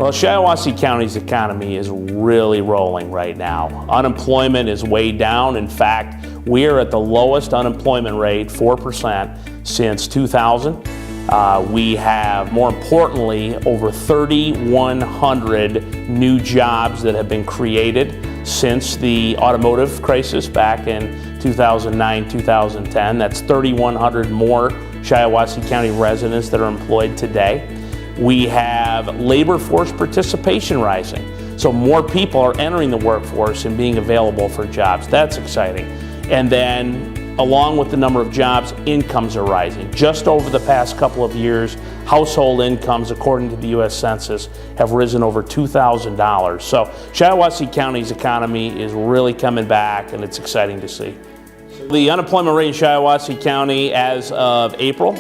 Well, Shiawassee County's economy is really rolling right now. Unemployment is way down. In fact, we are at the lowest unemployment rate, 4%, since 2000. We have, more importantly, over 3,100 new jobs that have been created since the automotive crisis back in 2009, 2010. That's 3,100 more Shiawassee County residents that are employed today. We have labor force participation rising. So more people are entering the workforce and being available for jobs. That's exciting. And then along with the number of jobs, incomes are rising. Just over the past couple of years, household incomes, according to the U.S. Census, have risen over $2,000. So Shiawassee County's economy is really coming back, and it's exciting to see. The unemployment rate in Shiawassee County as of April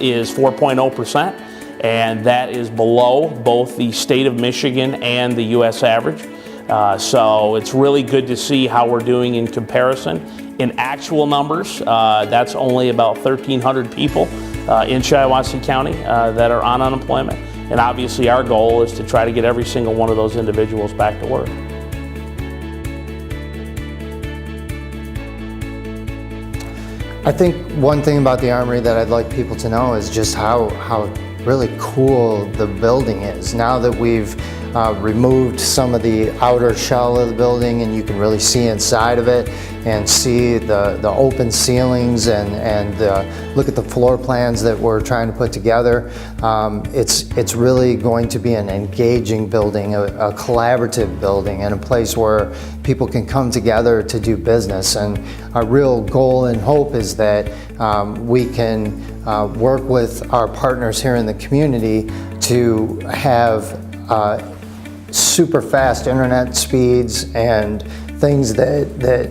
is 4.0%. And that is below both the state of Michigan and the U.S. average. So it's really good to see how we're doing in comparison. In actual numbers, that's only about 1,300 people in Shiawassee County that are on unemployment. And obviously our goal is to try to get every single one of those individuals back to work. I think one thing about the Armory that I'd like people to know is just how really cool the building is. Now that we've removed some of the outer shell of the building and you can really see inside of it and see the open ceilings and look at the floor plans that we're trying to put together. It's really going to be an engaging building, a collaborative building, and a place where people can come together to do business. And our real goal and hope is that we can work with our partners here in the community to have super fast internet speeds and things that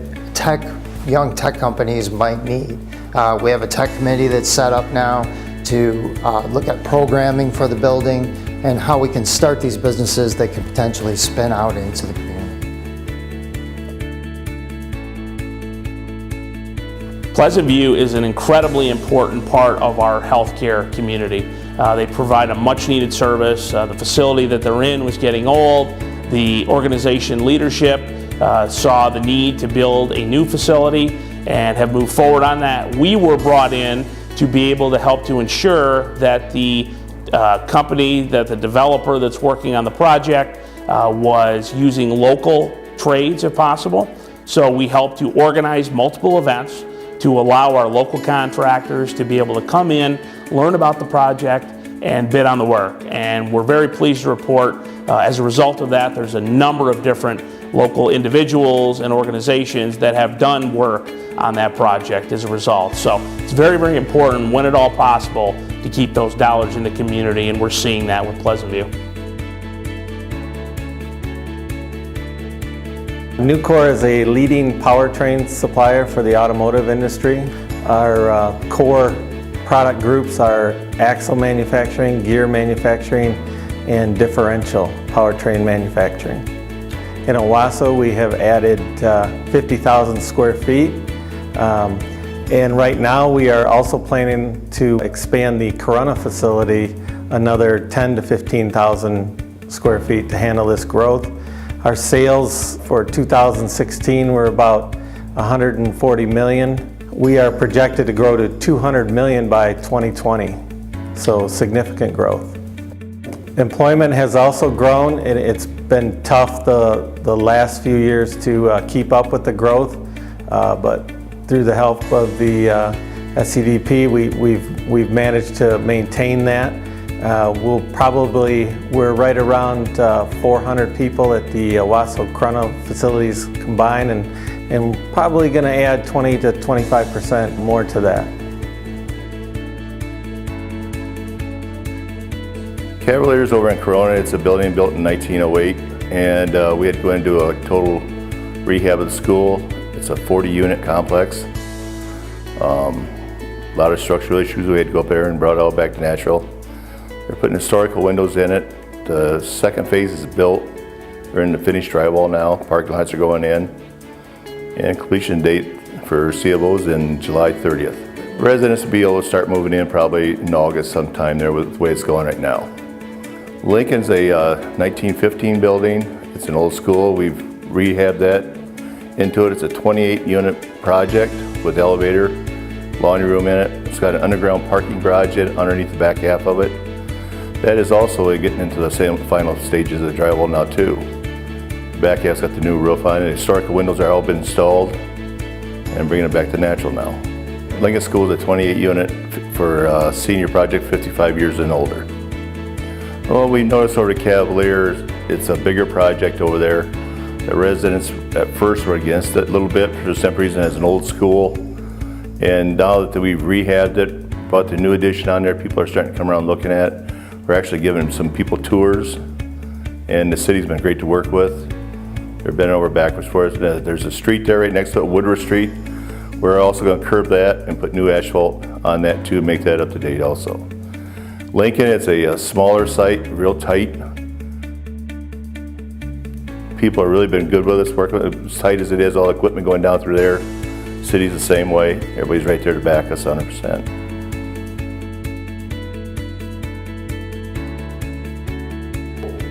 young tech companies might need. We have a tech committee that's set up now to look at programming for the building and how we can start these businesses that can potentially spin out into the community. Pleasant View is an incredibly important part of our healthcare community. They provide a much needed service. The facility that they're in was getting old. The organization leadership saw the need to build a new facility and have moved forward on that. We were brought in to be able to help to ensure that the company, that the developer that's working on the project was using local trades if possible. So we helped to organize multiple events to allow our local contractors to be able to come in, learn about the project, and bid on the work. And we're very pleased to report, as a result of that, there's a number of different local individuals and organizations that have done work on that project as a result. So it's very, very important, when at all possible, to keep those dollars in the community, and we're seeing that with Pleasant View. Nucor is a leading powertrain supplier for the automotive industry. Our core product groups are axle manufacturing, gear manufacturing, and differential powertrain manufacturing. In Owasso, we have added 50,000 square feet. And right now we are also planning to expand the Corunna facility another 10 to 15,000 square feet to handle this growth. Our sales for 2016 were about $140 million. We are projected to grow to $200 million by 2020, so significant growth. Employment has also grown, and it's been tough the last few years to keep up with the growth, but through the help of the SCDP, we've managed to maintain that. We're right around 400 people at the Owasso Corunna facilities combined, and probably going to add 20 to 25% more to that. Cavalier's over in Corunna. It's a building built in 1908, and we had to go and do a total rehab of the school. It's a 40-unit complex. A lot of structural issues. We had to go up there and brought it all back to natural. They're putting historical windows in it. The second phase is built. We're in the finished drywall now. Parking lots are going in. And completion date for CFOs in July 30th. Residents will be able to start moving in probably in August sometime there with the way it's going right now. Lincoln's a 1915 building. It's an old school. We've rehabbed that into it. It's a 28-unit project with elevator, laundry room in it. It's got an underground parking garage underneath the back half of it. That is also getting into the same final stages of the drywall now too. The back half's got the new roof on it. The historical windows are all been installed and bringing it back to natural now. Lincoln School is a 28-unit for senior project, 55 years and older. Well, we noticed over at Cavalier, it's a bigger project over there. The residents at first were against it a little bit for some reason as an old school. And now that we've rehabbed it, brought the new addition on there, people are starting to come around looking at it. We're actually giving some people tours, and the city's been great to work with. They're bending over backwards for us. There's a street there right next to it, Woodruff Street. We're also going to curb that and put new asphalt on that too, make that up to date also. Lincoln, it's a smaller site, real tight. People have really been good with us, working with it. As tight as it is, all the equipment going down through there. City's the same way. Everybody's right there to back us 100%.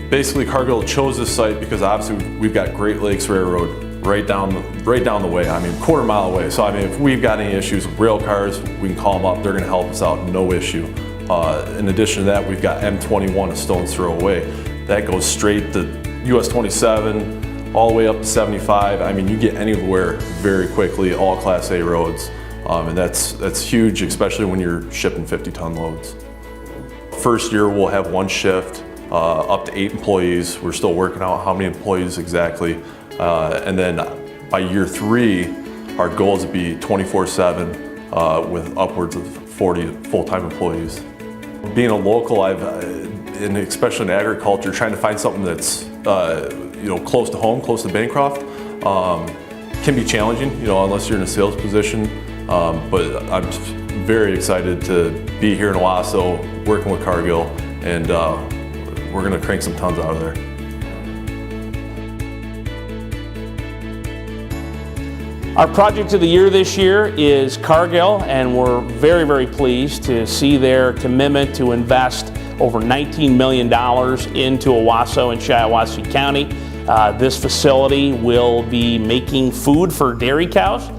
Basically, Cargill chose this site because obviously we've got Great Lakes Railroad right down the way. I mean, quarter mile away. So I mean, if we've got any issues with rail cars, we can call them up. They're going to help us out, no issue. In addition to that, we've got M21 a stone's throw away. That goes straight to US 27, all the way up to 75. I mean, you get anywhere very quickly, all Class A roads. And that's huge, especially when you're shipping 50-ton loads. First year, we'll have one shift. Up to 8 employees. We're still working out how many employees exactly. And then by year 3, our goal is to be 24/7 with upwards of 40 full-time employees. Being a local, and especially in agriculture, trying to find something that's close to home, close to Bancroft, can be challenging, unless you're in a sales position. But I'm very excited to be here in Owasso, working with Cargill, and we're going to crank some tons out of there. Our project of the year this year is Cargill, and we're very, very pleased to see their commitment to invest over $19 million into Owasso and Shiawassee County. This facility will be making food for dairy cows.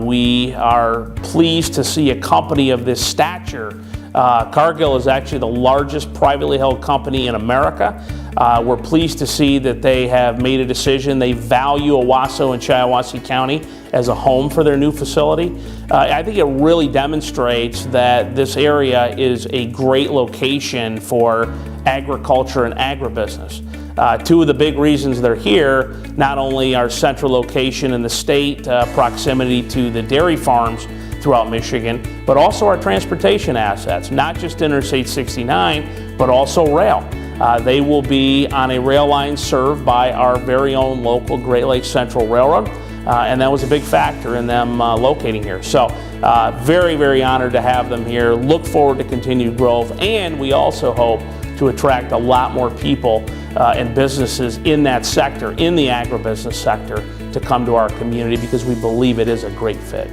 We are pleased to see a company of this stature. Cargill is actually the largest privately held company in America. We're pleased to see that they have made a decision. They value Owasso and Shiawassee County as a home for their new facility. I think it really demonstrates that this area is a great location for agriculture and agribusiness. Two of the big reasons they're here, not only our central location in the state, proximity to the dairy farms throughout Michigan, but also our transportation assets, not just Interstate 69, but also rail. They will be on a rail line served by our very own local Great Lakes Central Railroad, and that was a big factor in them locating here. So very, very honored to have them here. Look forward to continued growth, and we also hope to attract a lot more people and businesses in that sector, in the agribusiness sector, to come to our community because we believe it is a great fit.